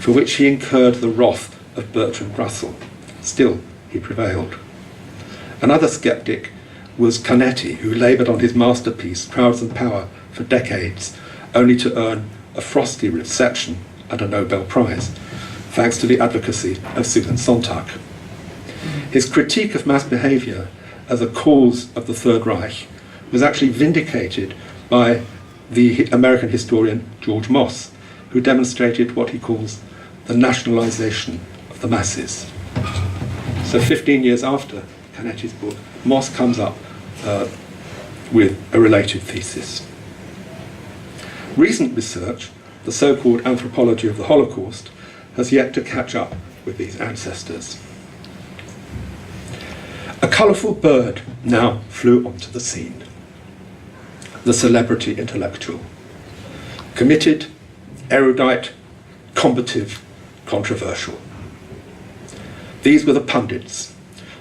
S3: for which he incurred the wrath of Bertrand Russell. Still, he prevailed. Another skeptic was Canetti, who laboured on his masterpiece, Crowds and Power, for decades, only to earn a frosty reception and a Nobel Prize, thanks to the advocacy of Susan Sontag. His critique of mass behaviour as a cause of the Third Reich was actually vindicated by the American historian George Moss, who demonstrated what he calls the nationalisation of the masses. So 15 years after Canetti's book, Moss comes up with a related thesis. Recent research, the so-called anthropology of the Holocaust, has yet to catch up with these ancestors. A colourful bird now flew onto the scene. The celebrity intellectual. Committed, erudite, combative, controversial. These were the pundits,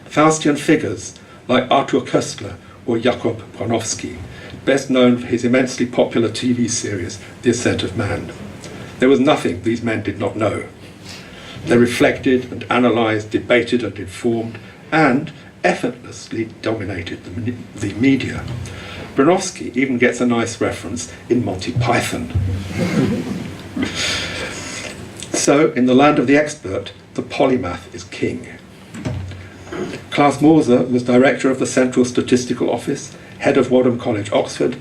S3: Faustian figures like Arthur Koestler or Jakob Bronowski, best known for his immensely popular TV series, The Ascent of Man. There was nothing these men did not know. They reflected and analysed, debated and informed, and effortlessly dominated the media. Bronowski even gets a nice reference in Monty Python. So, in the land of the expert, the polymath is king. Klaus Moser was director of the Central Statistical Office, head of Wadham College, Oxford,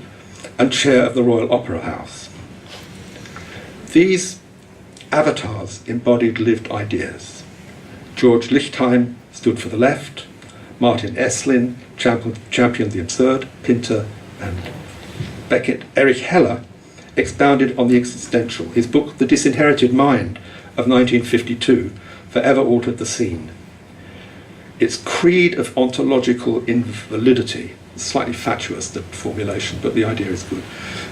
S3: and chair of the Royal Opera House. These avatars embodied lived ideas. George Lichtheim stood for the left, Martin Esslin championed the absurd, Pinter and Beckett. Erich Heller expounded on the existential. His book, The Disinherited Mind, of 1952, forever altered the scene. Its creed of ontological invalidity, slightly fatuous, the formulation, but the idea is good.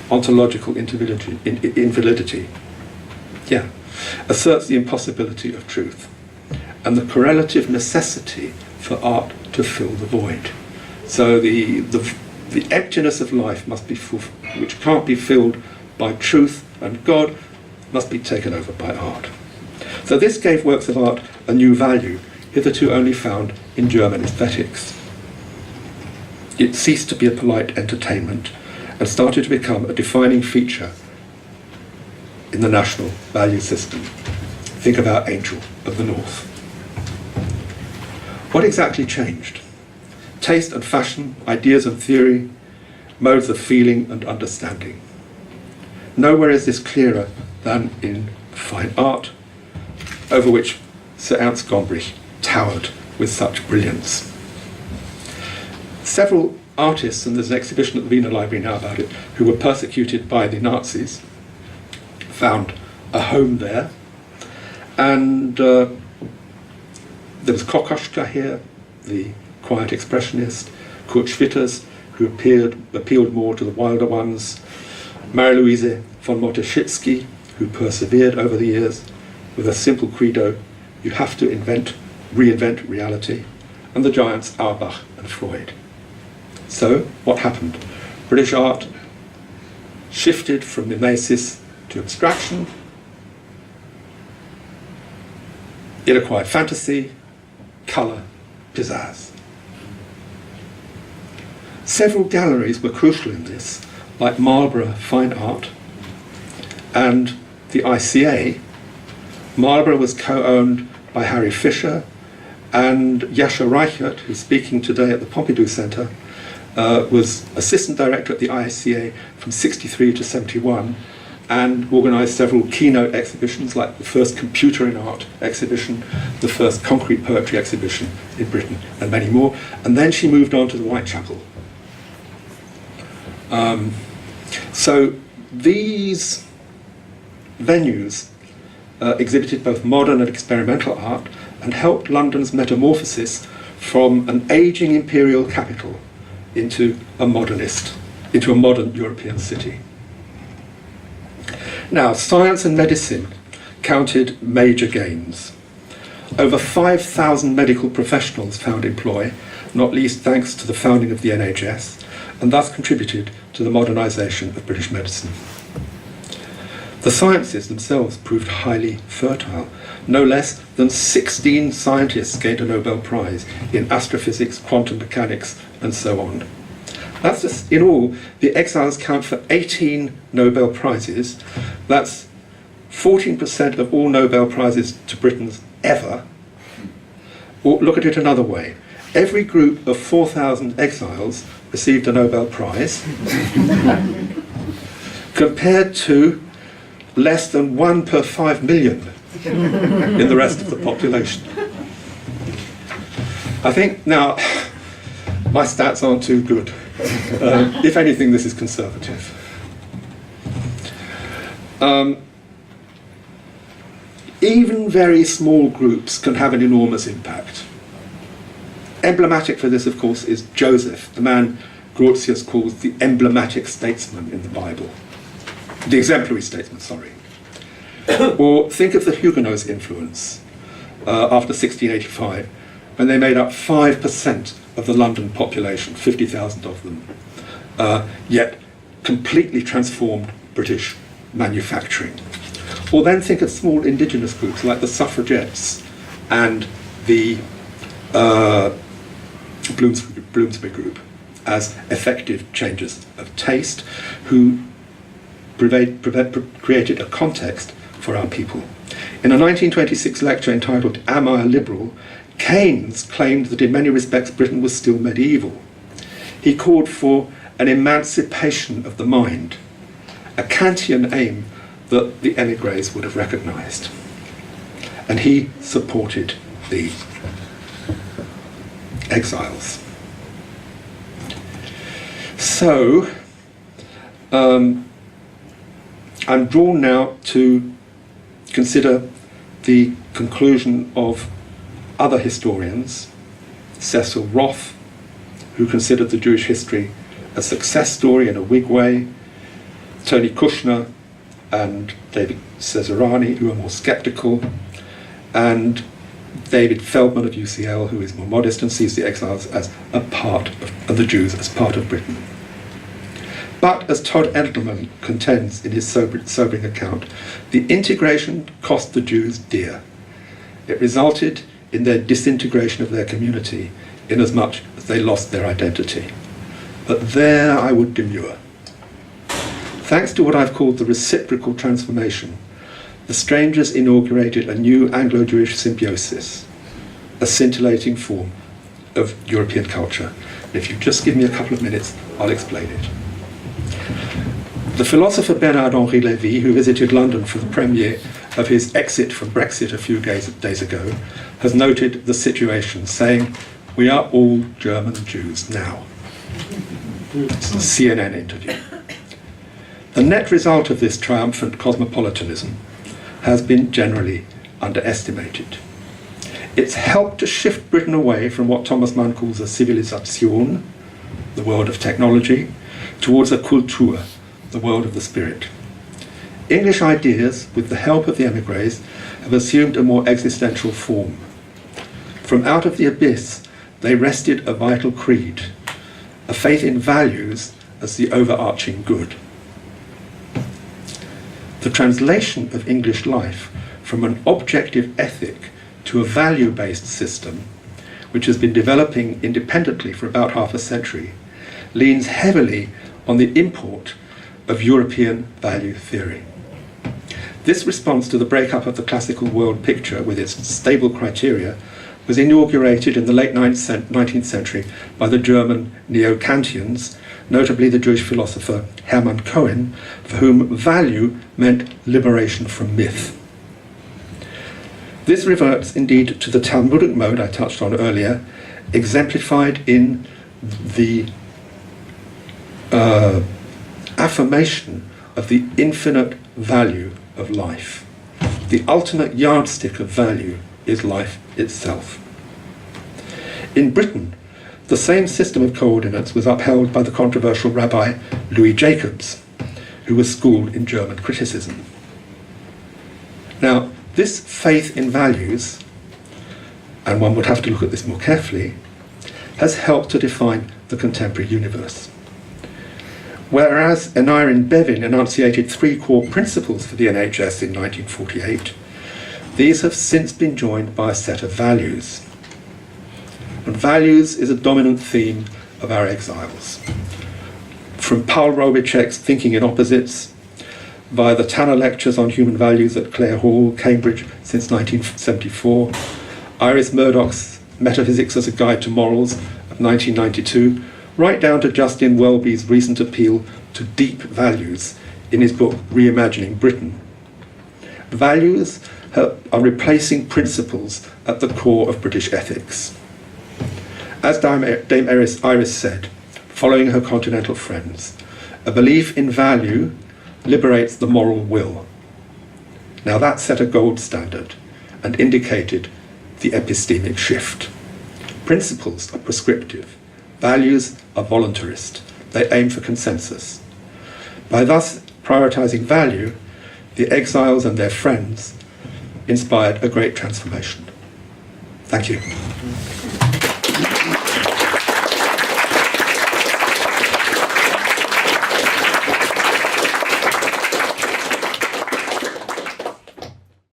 S3: Ontological invalidity, asserts the impossibility of truth and the correlative necessity for art to fill the void. So the emptiness of life must be which can't be filled by truth and God, must be taken over by art. So this gave works of art a new value, hitherto only found in German aesthetics. It ceased to be a polite entertainment and started to become a defining feature in the national value system. Think about Angel of the North. What exactly changed? Taste and fashion, ideas and theory, modes of feeling and understanding. Nowhere is this clearer than in fine art, over which Sir Ernst Gombrich towered with such brilliance. Several artists, and there's an exhibition at the Wiener Library now about it, who were persecuted by the Nazis, found a home there. And there was Kokoschka here, the quiet expressionist, Kurt Schwitters, who appealed more to the wilder ones, Marie-Louise von Moteschitzky, who persevered over the years with a simple credo: you have to reinvent reality, and the giants Auerbach and Freud. So, what happened? British art shifted from mimesis to abstraction. It acquired fantasy, colour, pizzazz. Several galleries were crucial in this, like Marlborough Fine Art and the ICA. Marlborough was co-owned by Harry Fisher, and Jascha Reichert, who's speaking today at the Pompidou Centre, was assistant director at the ICA from 63 to 71 and organised several keynote exhibitions, like the first Computer in Art exhibition, the first Concrete Poetry exhibition in Britain, and many more. And then she moved on to the Whitechapel. So these venues exhibited both modern and experimental art and helped London's metamorphosis from an ageing imperial capital into a modern European city. Now, science and medicine counted major gains. Over 5,000 medical professionals found employ, not least thanks to the founding of the NHS, and thus contributed to the modernisation of British medicine. The sciences themselves proved highly fertile. No less than 16 scientists gained a Nobel Prize in astrophysics, quantum mechanics, and so on. That's just, in all, the Exiles count for 18 Nobel Prizes. That's 14% of all Nobel Prizes to Britons ever. Or look at it another way. Every group of 4,000 exiles received a Nobel Prize, compared to less than 1 per 5 million in the rest of the population. I think now, my stats aren't too good. If anything, this is conservative. Even very small groups can have an enormous impact. Emblematic for this, of course, is Joseph, the man Grotius calls the emblematic statesman in the Bible. The exemplary statesman, sorry. Or think of the Huguenots' influence after 1685, when they made up 5% of the London population, 50,000 of them, yet completely transformed British manufacturing. Or then think of small indigenous groups like the suffragettes and the Bloomsbury group as effective changers of taste who created a context for our people. In a 1926 lecture entitled "Am I a Liberal?", Keynes claimed that in many respects Britain was still medieval. He called for an emancipation of the mind, a Kantian aim that the Emigrés would have recognised. And he supported the Exiles. So, I'm drawn now to consider the conclusion of other historians, Cecil Roth, who considered the Jewish history a success story in a Whig way, Tony Kushner and David Cesarani, who are more sceptical, and David Feldman of UCL, who is more modest and sees the Exiles as a part of the Jews as part of Britain. But as Todd Edelman contends in his sobering account, the integration cost the Jews dear. It resulted in their disintegration of their community, inasmuch as they lost their identity. But there I would demur. Thanks to what I've called the reciprocal transformation, the strangers inaugurated a new Anglo-Jewish symbiosis, a scintillating form of European culture. And if you just give me a couple of minutes, I'll explain it. The philosopher Bernard-Henri Lévy, who visited London for the premiere of his Exit from Brexit a few days ago, has noted the situation, saying, "We are all German Jews now." It's a CNN interview. The net result of this triumphant cosmopolitanism has been generally underestimated. It's helped to shift Britain away from what Thomas Mann calls a Zivilisation, the world of technology, towards a Kultur, the world of the spirit. English ideas, with the help of the Emigrés, have assumed a more existential form. From out of the abyss, they wrested a vital creed, a faith in values as the overarching good. The translation of English life from an objective ethic to a value-based system, which has been developing independently for about half a century, leans heavily on the import of European value theory. This response to the breakup of the classical world picture with its stable criteria was inaugurated in the late 19th century by the German neo-Kantians, notably the Jewish philosopher Hermann Cohen, for whom value meant liberation from myth. This reverts indeed to the Talmudic mode I touched on earlier, exemplified in the affirmation of the infinite value of life. The ultimate yardstick of value is life itself. In Britain, the same system of coordinates was upheld by the controversial Rabbi Louis Jacobs, who was schooled in German criticism. Now, this faith in values, and one would have to look at this more carefully, has helped to define the contemporary universe. Whereas Aneurin Bevan enunciated 3 core principles for the NHS in 1948, these have since been joined by a set of values. And values is a dominant theme of our Exiles. From Paul Robichek's Thinking in Opposites, via the Tanner Lectures on Human Values at Clare Hall, Cambridge, since 1974, Iris Murdoch's Metaphysics as a Guide to Morals of 1992, right down to Justin Welby's recent appeal to deep values in his book Reimagining Britain, Values are replacing principles at the core of British ethics. As Dame Iris said, following her continental friends, a belief in value liberates the moral will. Now that set a gold standard and indicated the epistemic shift. Principles are prescriptive, values are voluntarist, they aim for consensus. By thus prioritising value, the exiles and their friends inspired a great transformation. Thank you.